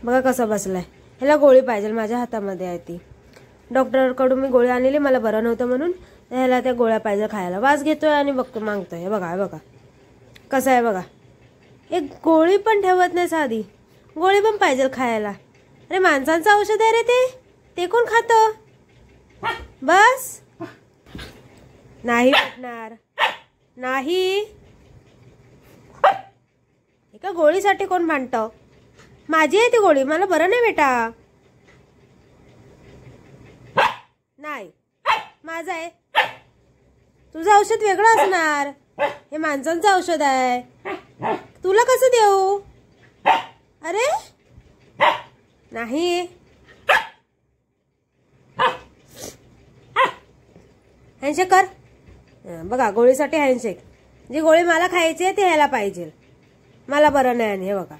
बघा कसा बसलाय. ह्याला गोळी पाहिजे, माझ्या हातामध्ये आहे ती. डॉक्टरकडून मी गोळी आणलेली, मला बरं नव्हतं म्हणून. ह्याला त्या गोळ्या पाहिजे खायला. वास घेतोय आणि बघतो मागतोय. हे बघा, हे बघा कसं आहे बघा. एक गोळी पण ठेवत नाही साधी, गोळी पण पाहिजे खायला. अरे माणसांचं औषध आहे रे ते कोण खातं? बस नाही भेटणार नाही. एका गोळीसाठी कोण भांडतं? माझी आहे ती गोळी, मला बरं नाही बेटा. नाही माझं आहे, तुझं औषध वेगळं असणार. हे माणसांचं औषध आहे, तुला कसं देऊ? अरे नाही. हँडशेक कर. बघा गोळीसाठी हँडशेक. जी गोळी मला खायची आहे ती ह्याला पाहिजे, मला बरं नाही. आणि हे बघा